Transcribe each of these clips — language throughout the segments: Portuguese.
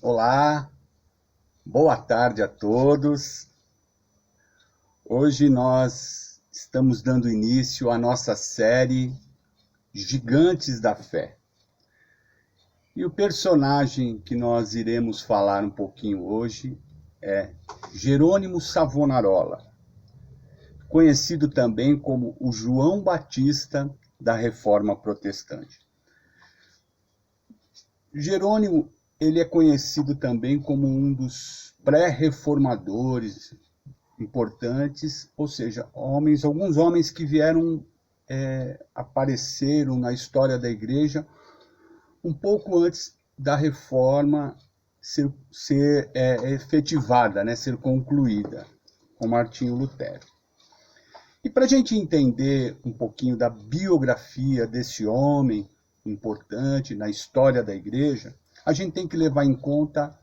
Olá, boa tarde a todos. Hoje nós estamos dando início à nossa série Gigantes da Fé. E o personagem que nós iremos falar um pouquinho hoje é Jerônimo Savonarola, conhecido também como o João Batista da Reforma Protestante. Jerônimo, ele é conhecido também como um dos pré-reformadores importantes, ou seja, alguns homens que vieram apareceram na história da igreja um pouco antes da reforma ser efetivada, né, ser concluída, com Martinho Lutero. E para a gente entender um pouquinho da biografia desse homem importante na história da igreja, a gente tem que levar em conta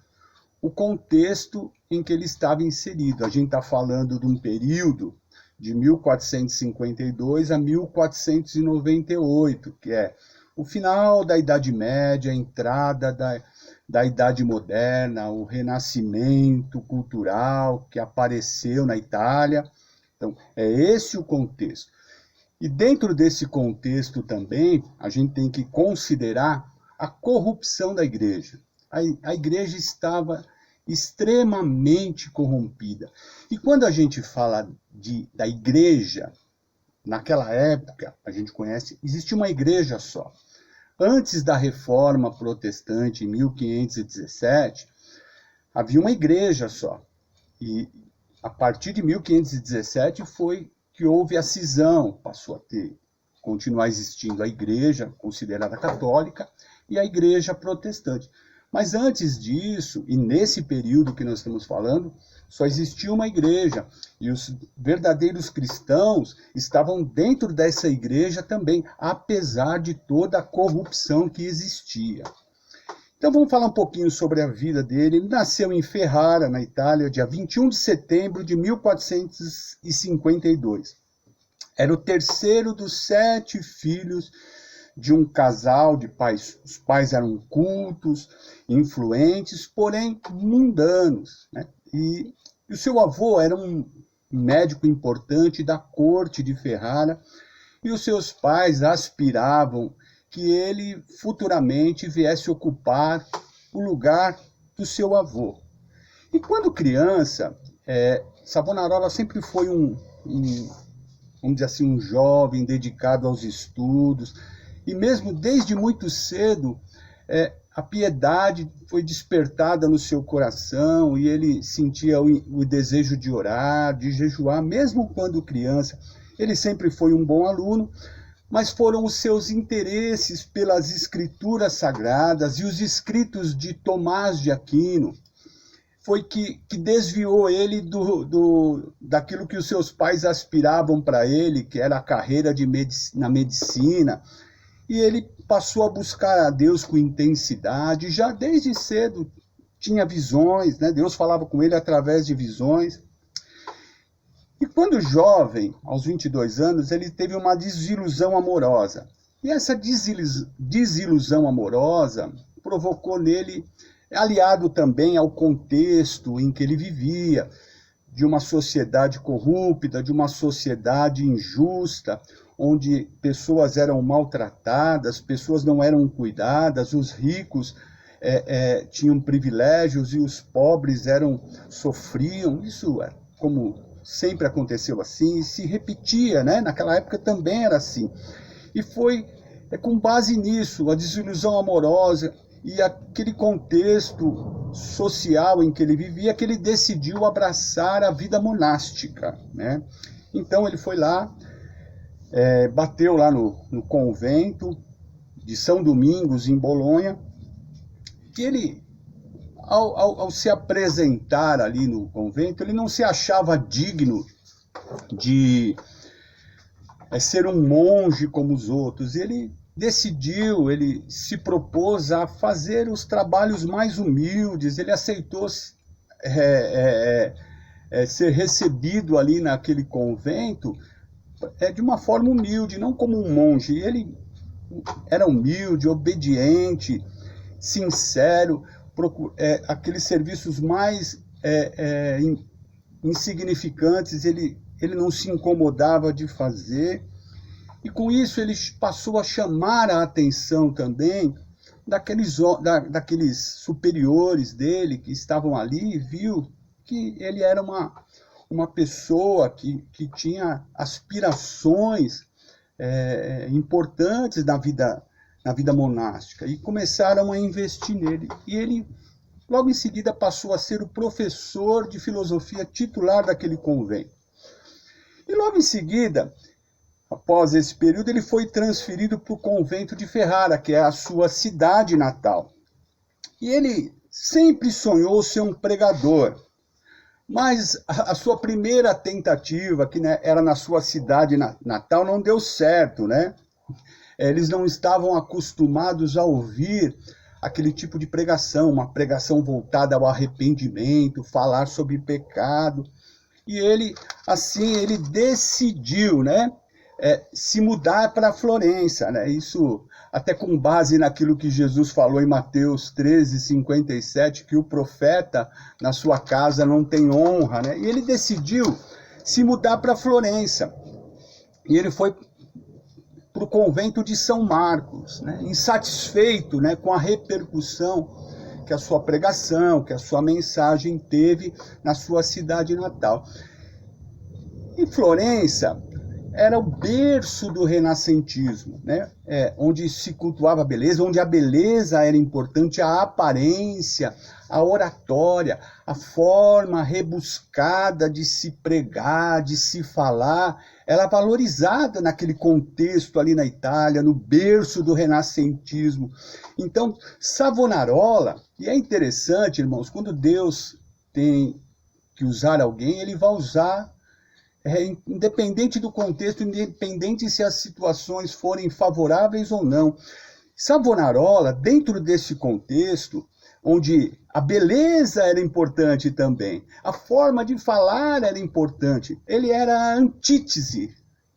o contexto em que ele estava inserido. A gente está falando de um período de 1452 a 1498, que é o final da Idade Média, a entrada da Idade Moderna, o renascimento cultural que apareceu na Itália. Então, é esse o contexto. E dentro desse contexto também, a gente tem que considerar a corrupção da igreja. A igreja estava extremamente corrompida. E quando a gente fala da igreja, naquela época, a gente conhece, existia uma igreja só. Antes da Reforma Protestante, em 1517, havia uma igreja só. E a partir de 1517 foi que houve a cisão, passou a continuar existindo a igreja considerada católica e a igreja protestante. Mas antes disso, e nesse período que nós estamos falando, só existia uma igreja. E os verdadeiros cristãos estavam dentro dessa igreja também, apesar de toda a corrupção que existia. Então vamos falar um pouquinho sobre a vida dele. Ele nasceu em Ferrara, na Itália, dia 21 de setembro de 1452. Era o terceiro dos 7 filhos de um casal de pais. Os pais eram cultos, influentes, porém mundanos, né? E o seu avô era um médico importante da corte de Ferrara, e os seus pais aspiravam que ele futuramente viesse ocupar o lugar do seu avô. E quando criança, Savonarola sempre foi vamos dizer assim, um jovem dedicado aos estudos, e mesmo desde muito cedo, a piedade foi despertada no seu coração, e ele sentia o desejo de orar, de jejuar, mesmo quando criança. Ele sempre foi um bom aluno, mas foram os seus interesses pelas escrituras sagradas e os escritos de Tomás de Aquino foi que desviou ele daquilo que os seus pais aspiravam para ele, que era a carreira na medicina. E ele passou a buscar a Deus com intensidade, já desde cedo tinha visões, né? Deus falava com ele através de visões. E quando jovem, aos 22 anos, ele teve uma desilusão amorosa. E essa desilusão amorosa provocou nele, aliado também ao contexto em que ele vivia, de uma sociedade corrupta, de uma sociedade injusta, onde pessoas eram maltratadas, pessoas não eram cuidadas, os ricos tinham privilégios e os pobres sofriam. Isso, como sempre aconteceu assim, se repetia, né? Naquela época também era assim. E foi com base nisso, a desilusão amorosa e aquele contexto social em que ele vivia, que ele decidiu abraçar a vida monástica, né? Então ele foi lá, bateu lá no convento de São Domingos, em Bolonha, e ele, ao se apresentar ali no convento, ele não se achava digno de ser um monge como os outros. Ele decidiu, ele se propôs a fazer os trabalhos mais humildes, ele aceitou ser recebido ali naquele convento de uma forma humilde, não como um monge. Ele era humilde, obediente, sincero, aqueles serviços mais insignificantes, ele não se incomodava de fazer, e com isso ele passou a chamar a atenção também daqueles superiores dele que estavam ali, e viu que ele era uma pessoa que tinha aspirações importantes na vida monástica, e começaram a investir nele. E ele, logo em seguida, passou a ser o professor de filosofia titular daquele convento. E logo em seguida, após esse período, ele foi transferido para o convento de Ferrara, que é a sua cidade natal. E ele sempre sonhou ser um pregador, mas a sua primeira tentativa, que era na sua cidade natal, não deu certo, né? Eles não estavam acostumados a ouvir aquele tipo de pregação, uma pregação voltada ao arrependimento, falar sobre pecado. E ele decidiu, né, se mudar para Florença, né? Isso até com base naquilo que Jesus falou em Mateus 13:57, que o profeta na sua casa não tem honra, né? E ele decidiu se mudar para Florença. E ele foi para o convento de São Marcos, né? Insatisfeito, né, com a repercussão que a sua pregação, que a sua mensagem teve na sua cidade natal. E Florença era o berço do renascentismo, né? Onde se cultuava a beleza, onde a beleza era importante, a aparência, a oratória, a forma rebuscada de se pregar, de se falar, era valorizada naquele contexto ali na Itália, no berço do renascentismo. Então, Savonarola, e é interessante, irmãos, quando Deus tem que usar alguém, ele vai usar, independente do contexto, independente se as situações forem favoráveis ou não. Savonarola, dentro desse contexto, onde a beleza era importante também, a forma de falar era importante, ele era a antítese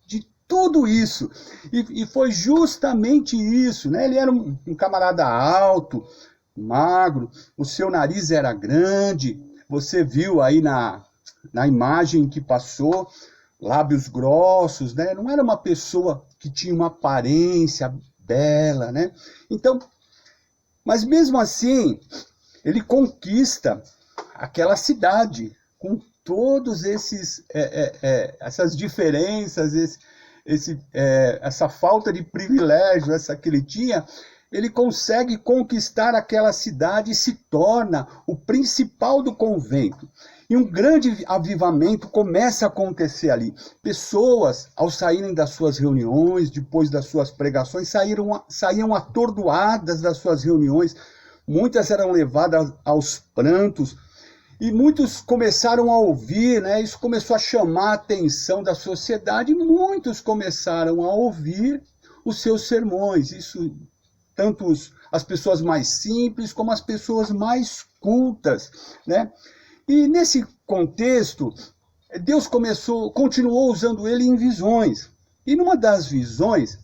de tudo isso, e foi justamente isso, né? Ele era um camarada alto, magro, o seu nariz era grande, você viu aí na imagem que passou, lábios grossos, né? Não era uma pessoa que tinha uma aparência bela, né? Então, mas mesmo assim, ele conquista aquela cidade com todos essas diferenças, essa falta de privilégio, que ele tinha. Ele consegue conquistar aquela cidade e se torna o principal do convento. E um grande avivamento começa a acontecer ali. Pessoas, ao saírem das suas reuniões, depois das suas pregações, saíam atordoadas das suas reuniões. Muitas eram levadas aos prantos. E muitos começaram a ouvir, né? Isso começou a chamar a atenção da sociedade. E muitos começaram a ouvir os seus sermões. Isso, tanto as pessoas mais simples como as pessoas mais cultas, né? E nesse contexto, Deus continuou usando ele em visões. E numa das visões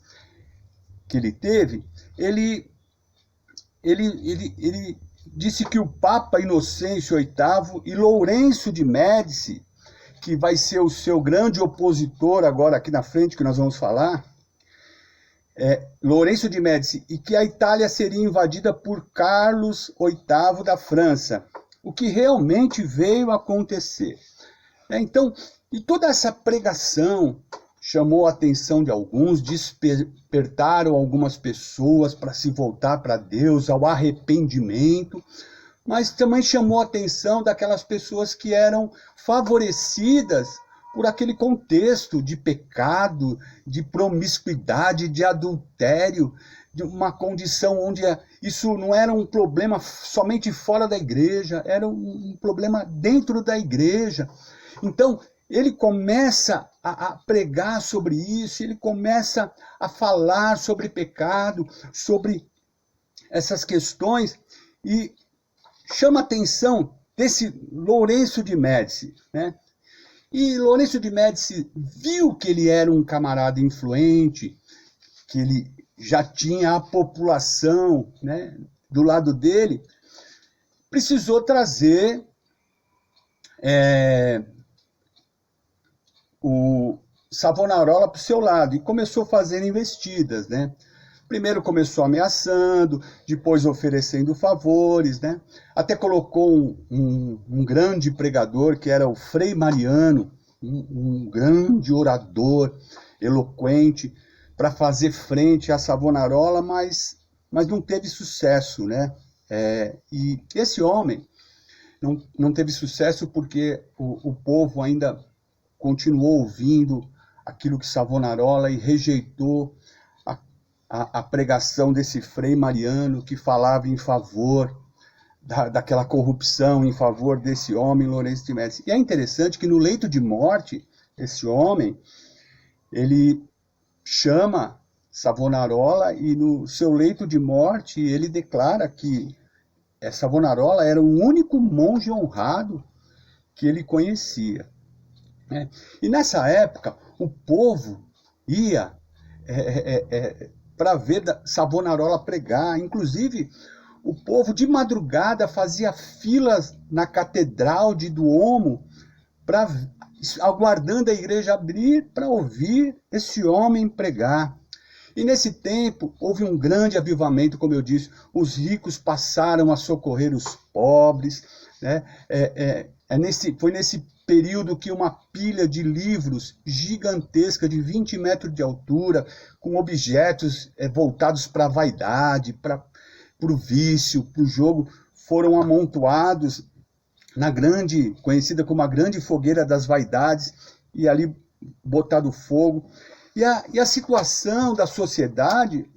que ele teve, ele disse que o Papa Inocêncio VIII e Lourenço de Médici, que vai ser o seu grande opositor agora aqui na frente, que nós vamos falar, Lourenço de Médici, e que a Itália seria invadida por Carlos VIII da França, o que realmente veio a acontecer. Então, e toda essa pregação chamou a atenção de alguns, despertaram algumas pessoas para se voltar para Deus, ao arrependimento, mas também chamou a atenção daquelas pessoas que eram favorecidas por aquele contexto de pecado, de promiscuidade, de adultério, de uma condição onde isso não era um problema somente fora da igreja, era um problema dentro da igreja. Então, ele começa a pregar sobre isso, ele começa a falar sobre pecado, sobre essas questões, e chama a atenção desse Lourenço de Médici, né? E Lourenço de Médici viu que ele era um camarada influente, que ele já tinha a população, né, do lado dele, precisou trazer o Savonarola para o seu lado, e começou a fazer investidas, né? Primeiro começou ameaçando, depois oferecendo favores, né? Até colocou um grande pregador, que era o Frei Mariano, um grande orador, eloquente, para fazer frente a Savonarola, mas não teve sucesso, né? E esse homem não teve sucesso porque o povo ainda continuou ouvindo aquilo que Savonarola e rejeitou a pregação desse Frei Mariano, que falava em favor daquela corrupção, em favor desse homem, Lourenço de Médici. E é interessante que no leito de morte, esse homem, ele chama Savonarola, e no seu leito de morte ele declara que Savonarola era o único monge honrado que ele conhecia. Né? E nessa época, o povo ia para ver Savonarola pregar. Inclusive, o povo de madrugada fazia filas na Catedral de Duomo, aguardando a igreja abrir para ouvir esse homem pregar. E nesse tempo houve um grande avivamento, como eu disse, os ricos passaram a socorrer os pobres, né? Foi nesse período que uma pilha de livros gigantesca, de 20 metros de altura, com objetos voltados para a vaidade, para o vício, para o jogo, foram amontoados conhecida como a grande fogueira das vaidades, e ali botado fogo. E a situação da sociedade,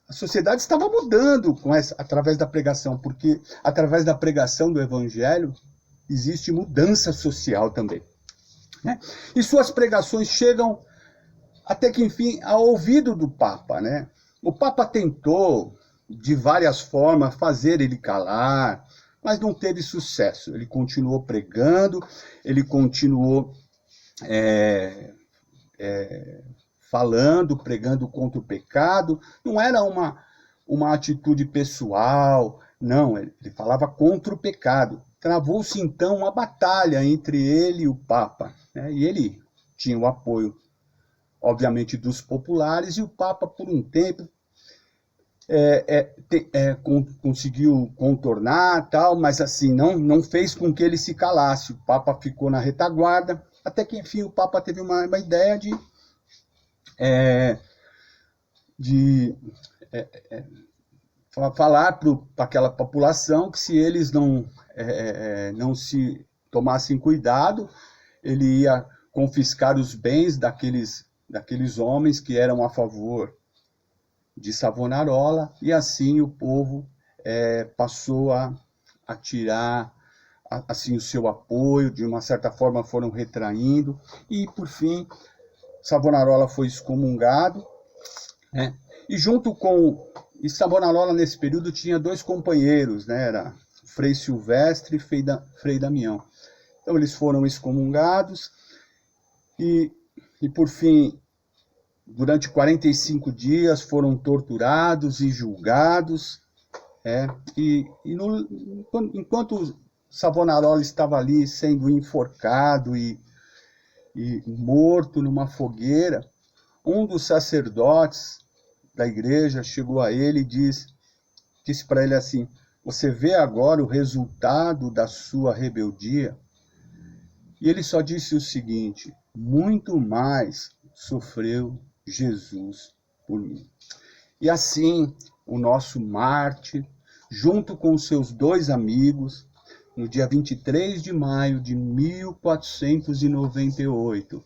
a sociedade estava mudando através da pregação, porque através da pregação do evangelho existe mudança social também. Né? E suas pregações chegam até que, enfim, ao ouvido do Papa. Né? O Papa tentou, de várias formas, fazer ele calar, mas não teve sucesso. Ele continuou pregando, ele continuou falando, pregando contra o pecado. Não era uma atitude pessoal, não, ele falava contra o pecado. Travou-se então uma batalha entre ele e o Papa, né? E ele tinha o apoio, obviamente, dos populares, e o Papa, por um tempo, conseguiu contornar, tal, mas assim, não fez com que ele se calasse. O Papa ficou na retaguarda, até que, enfim, o Papa teve uma ideia de falar para aquela população que, se eles não se tomassem cuidado, ele ia confiscar os bens daqueles homens que eram a favor de Savonarola, e assim o povo passou a tirar assim o seu apoio, de uma certa forma foram retraindo, e por fim Savonarola foi excomungado, né? E Savonarola nesse período tinha 2 companheiros, né? Era Frei Silvestre e Frei Damião. Então eles foram excomungados, e por fim, durante 45 dias foram torturados e julgados, enquanto Savonarola estava ali sendo enforcado e morto numa fogueira, um dos sacerdotes da igreja chegou a ele e disse para ele assim: você vê agora o resultado da sua rebeldia? E ele só disse o seguinte: muito mais sofreu Jesus por mim. E assim, o nosso mártir, junto com seus 2 amigos, no dia 23 de maio de 1498,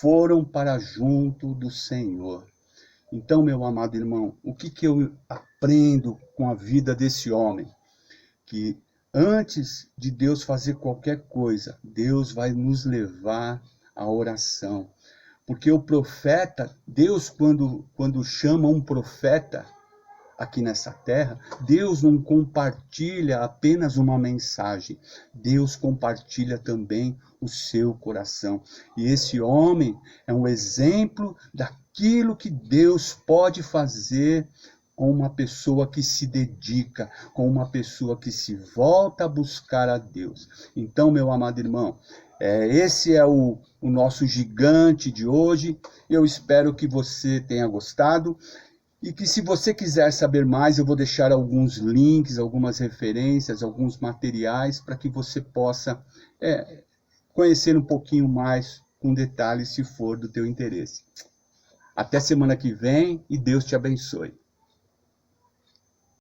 foram para junto do Senhor. Então, meu amado irmão, o que eu aprendo com a vida desse homem? Que antes de Deus fazer qualquer coisa, Deus vai nos levar à oração. Porque o profeta, Deus, quando chama um profeta aqui nessa terra, Deus não compartilha apenas uma mensagem, Deus compartilha também o seu coração. E esse homem é um exemplo daquilo que Deus pode fazer com uma pessoa que se dedica, com uma pessoa que se volta a buscar a Deus. Então, meu amado irmão, esse é o nosso gigante de hoje. Eu espero que você tenha gostado. E que se você quiser saber mais, eu vou deixar alguns links, algumas referências, alguns materiais para que você possa conhecer um pouquinho mais com detalhes, se for do teu interesse. Até semana que vem e Deus te abençoe.